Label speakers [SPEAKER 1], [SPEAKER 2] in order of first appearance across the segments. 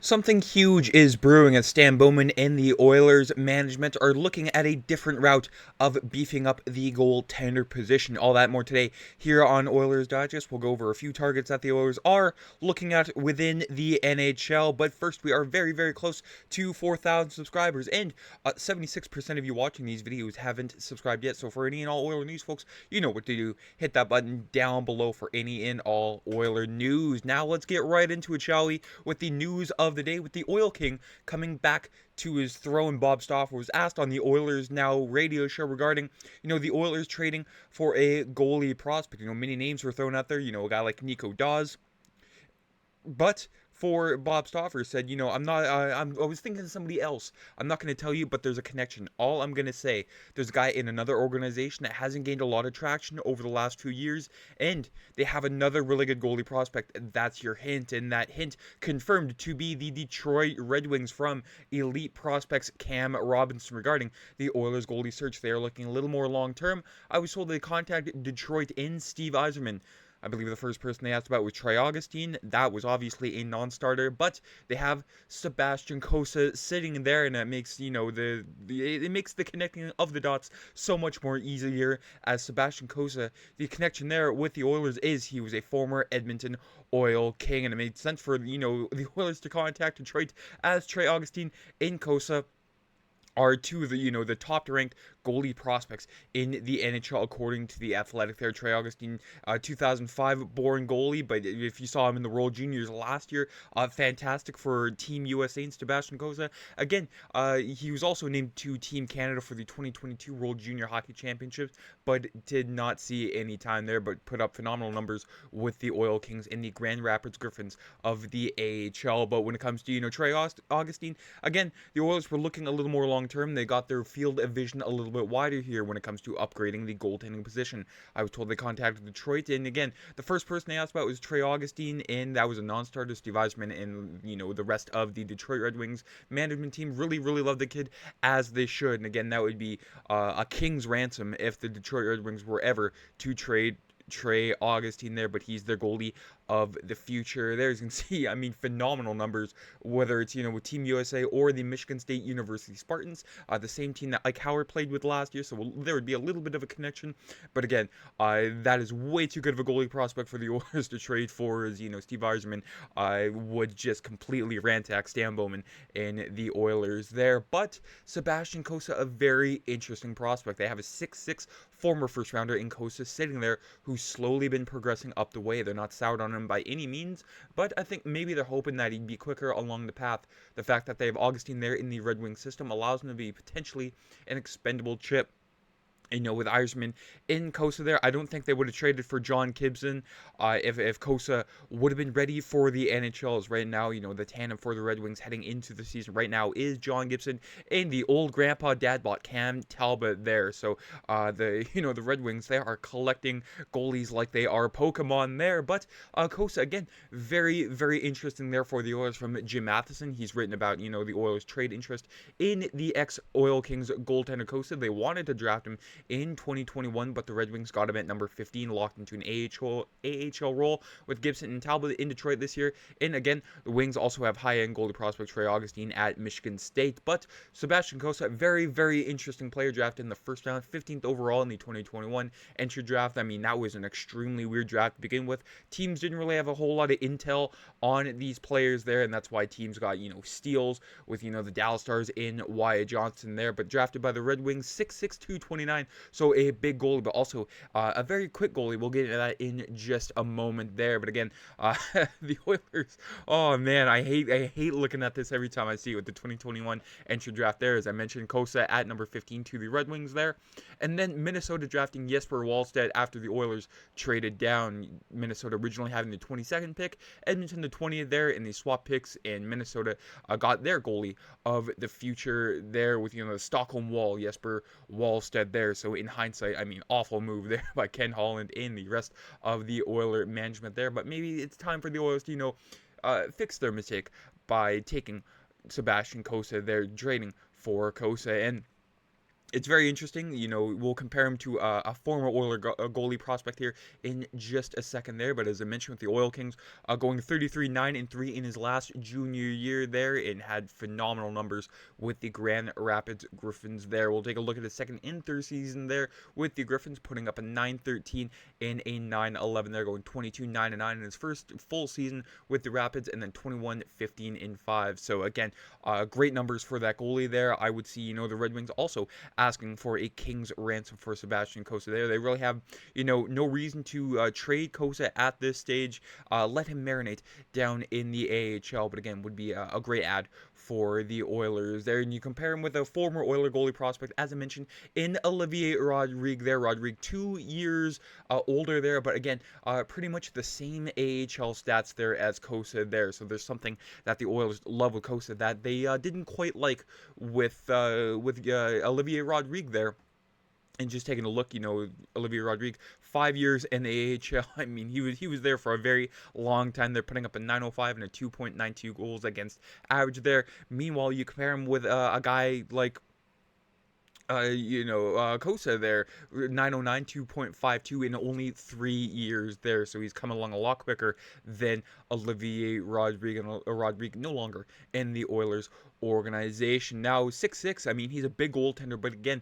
[SPEAKER 1] Something huge is brewing as Stan Bowman and the Oilers management are looking at a different route of beefing up the goaltender position. All that more today here on Oilers Digest. We'll go over a few targets that the Oilers are looking at within the NHL. But first, we are very, very close to 4,000 subscribers. And 76% of you watching these videos haven't subscribed yet. So for any and all Oiler news, folks, you know what to do. Hit that button down below for any and all Oiler news. Now let's get right into it, shall we? With the news of the day, with the Oil King coming back to his throne. Bob Stauffer was asked on the Oilers Now radio show regarding, the Oilers trading for a goalie prospect. Many names were thrown out there. A guy like Nico Dawes. But for Bob Stauffer said, I'm not, I was thinking of somebody else. I'm not going to tell you, but there's a connection. All I'm going to say, there's a guy in another organization that hasn't gained a lot of traction over the last few years, and they have another really good goalie prospect. That's your hint, and that hint confirmed to be the Detroit Red Wings from elite prospects Cam Robinson regarding the Oilers goalie search. They are looking a little more long-term. I was told they contacted Detroit in Steve Yzerman. I believe the first person they asked about was Trey Augustine. That was obviously a non-starter, but they have Sebastian Cossa sitting there, and that makes it makes the connecting of the dots so much more easier. As Sebastian Cossa, the connection there with the Oilers is he was a former Edmonton Oil King, and it made sense for the Oilers to contact Detroit as Trey Augustine and Cossa are two of the top-ranked goalie prospects in the NHL according to the Athletic. There, Trey Augustine, 2005 born goalie, but if you saw him in the World Juniors last year, fantastic for Team USA. And Sebastian Cossa, again, he was also named to Team Canada for the 2022 World Junior Hockey Championships, but did not see any time there, but put up phenomenal numbers with the Oil Kings and the Grand Rapids Griffins of the AHL. But when it comes to Trey Augustine, again, the Oilers were looking a little more long term. They got their field of vision a little bit wider here when it comes to upgrading the goaltending position. I was told they contacted Detroit, and again, the first person they asked about was Trey Augustine, and that was a non-starter. Steve Yzerman and the rest of the Detroit Red Wings management team really, really love the kid, as they should. And again, that would be a king's ransom if the Detroit Red Wings were ever to trade Trey Augustine there, but he's their goalie of the future. There you can see, phenomenal numbers, whether it's, with Team USA or the Michigan State University Spartans, the same team that Ike Howard played with last year, so there would be a little bit of a connection, but again, that is way too good of a goalie prospect for the Oilers to trade for, as, Steve Yzerman would just completely ransack Stan Bowman and the Oilers there. But Sebastian Cossa, a very interesting prospect. They have a 6'6" former first-rounder in Cossa sitting there, who's slowly been progressing up the way. They're not soured on him by any means, but I think maybe they're hoping that he'd be quicker along the path. The fact that they have Augustine there in the Red Wing system allows him to be potentially an expendable chip. With Yzerman in Cossa there, I don't think they would have traded for John Gibson if Cossa would have been ready for the NHLs. Right now, the tandem for the Red Wings heading into the season right now is John Gibson and the old grandpa dad bought Cam Talbot there. So the Red Wings, they are collecting goalies like they are Pokemon there. But Cossa, again, very, very interesting there for the Oilers from Jim Matheson. He's written about the Oilers trade interest in the ex-Oil Kings goaltender Cossa. They wanted to draft him in 2021, but the Red Wings got him at number 15, locked into an AHL role with Gibson and Talbot in Detroit this year. And again, the Wings also have high-end goalie prospect Trey Augustine at Michigan State. But Sebastian Cossa, very, very interesting player, drafted in the first round, 15th overall in the 2021 entry draft. That was an extremely weird draft to begin with. Teams didn't really have a whole lot of intel on these players there, and that's why teams got, steals with, the Dallas Stars in Wyatt Johnston there. But drafted by the Red Wings, 6'6", 229. So a big goalie, but also a very quick goalie. We'll get into that in just a moment there. But again, the Oilers, oh man, I hate looking at this every time I see it with the 2021 entry draft there. As I mentioned, Cossa at number 15 to the Red Wings there. And then Minnesota drafting Jesper Wallstedt after the Oilers traded down. Minnesota originally having the 22nd pick, Edmonton the 20th there, and they swapped picks, and Minnesota got their goalie of the future there with, the Stockholm Wall, Jesper Wallstedt there. So in hindsight, awful move there by Ken Holland and the rest of the Oiler management there. But maybe it's time for the Oilers to, fix their mistake by taking Sebastian Cossa there, trading for Cossa. And It's very interesting. We'll compare him to a former Oiler goalie prospect here in just a second there. But as I mentioned with the Oil Kings, going 33-9-3 in his last junior year there, and had phenomenal numbers with the Grand Rapids Griffins there. We'll take a look at his second and third season there with the Griffins, putting up a 9-13 and a 9-11 there, going 22-9-9 in his first full season with the Rapids, and then 21-15-5. So again, great numbers for that goalie there. I would see, the Red Wings also asking for a king's ransom for Sebastian Cossa there. They really have, no reason to trade Cossa at this stage. Let him marinate down in the AHL, but again, would be a great ad for the Oilers there. And you compare him with a former Oiler goalie prospect, as I mentioned, in Olivier Rodrigue there. Rodrigue 2 years older there, but again, pretty much the same AHL stats there as Cossa there. So there's something that the Oilers love with Cossa that they didn't quite like with Olivier Rodrigue there. And just taking a look, Olivier Rodrigue, 5 years in the AHL. I mean, he was there for a very long time. They're putting up a 905 and a 2.92 goals against average there. Meanwhile, you compare him with a guy like Cossa there, 909, 2.52 in only 3 years there. So he's come along a lot quicker than Olivier Rodrigue, and Rodrigue no longer in the Oilers organization. Now, 6'6", I mean, he's a big goaltender, but again,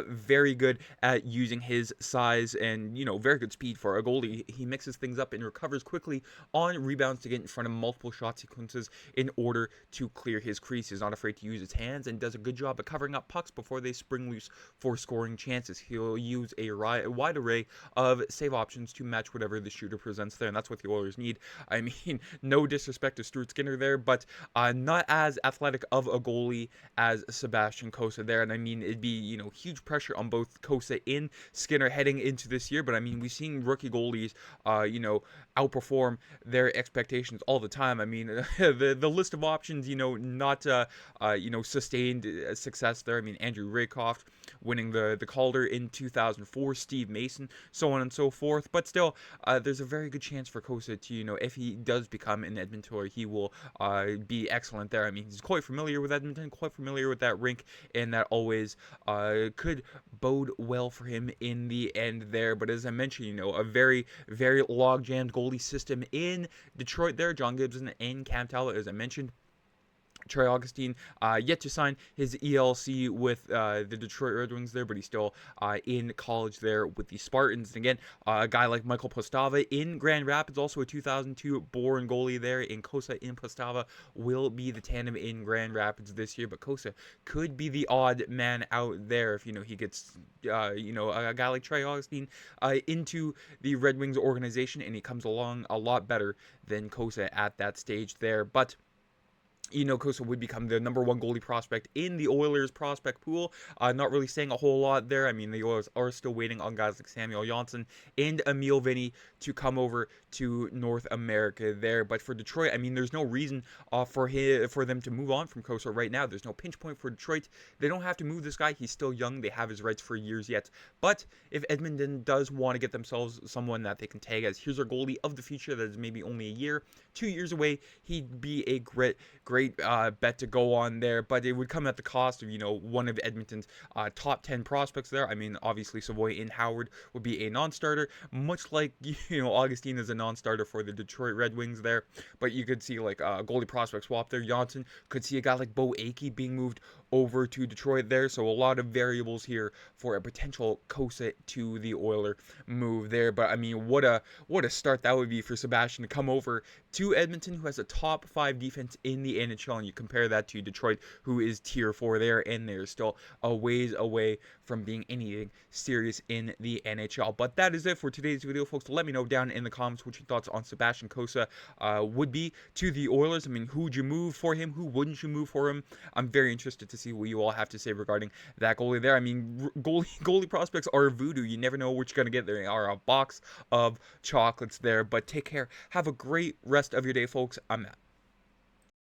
[SPEAKER 1] very good at using his size and, very good speed for a goalie. He mixes things up and recovers quickly on rebounds to get in front of multiple shot sequences in order to clear his crease. He's not afraid to use his hands and does a good job at covering up pucks before they spring loose for scoring chances. He'll use a wide array of save options to match whatever the shooter presents there, and that's what the Oilers need. I mean, no disrespect to Stuart Skinner there, but not as athletic of a goalie as Sebastian Cossa there. And I mean, it'd be, huge pressure on both Cossa and Skinner heading into this year, but I mean, we've seen rookie goalies, outperform their expectations all the time. I mean, the list of options, not, sustained success there. I mean, Andrew Raycroft winning the Calder in 2004, Steve Mason, so on and so forth. But still, there's a very good chance for Cossa to, if he does become an Edmonton, he will be excellent there. I mean, he's quite familiar with Edmonton, quite familiar with that rink, and that always could bode well for him in the end there. But as I mentioned, a very, very log-jammed goalie system in Detroit there. John Gibson and Cam Talbot, as I mentioned. Troy Augustine yet to sign his ELC with the Detroit Red Wings there, but he's still in college there with the Spartans. And again, a guy like Michael Postava in Grand Rapids, also a 2002 born goalie there, and Cossa and Postava will be the tandem in Grand Rapids this year. But Cossa could be the odd man out there if, he gets, a guy like Troy Augustine into the Red Wings organization, and he comes along a lot better than Cossa at that stage there. But Cossa would become the number one goalie prospect in the Oilers prospect pool. Not really saying a whole lot there. I mean, the Oilers are still waiting on guys like Samuel Janssen and Emil Vinny to come over to North America there. But for Detroit, I mean, there's no reason for them to move on from Cossa right now. There's no pinch point for Detroit. They don't have to move this guy. He's still young. They have his rights for years yet. But if Edmonton does want to get themselves someone that they can tag as, here's our goalie of the future that is maybe only a year, 2 years away, he'd be a great bet to go on there, but it would come at the cost of, one of Edmonton's top 10 prospects there. I mean, obviously Savoy and Howard would be a non-starter, much like, Augustine is a non-starter for the Detroit Red Wings there, but you could see like a goalie prospect swap there. Janssen could see a guy like Bo Akey being moved over to Detroit there, so a lot of variables here for a potential Cossa to the Oiler move there. But I mean, what a start that would be for Sebastian to come over to Edmonton, who has a top 5 defense in the NHL, and you compare that to Detroit, who is tier 4 there, and they're still a ways away from being anything serious in the NHL. But that is it for today's video, folks. Let me know down in the comments what your thoughts on Sebastian Cossa would be to the Oilers. I mean, who would you move for him? Who wouldn't you move for him? I'm very interested to see what you all have to say regarding that goalie there. I mean, goalie prospects are voodoo. You never know what you're going to get. They are a box of chocolates there. But take care. Have a great rest of your day, folks. I'm Matt.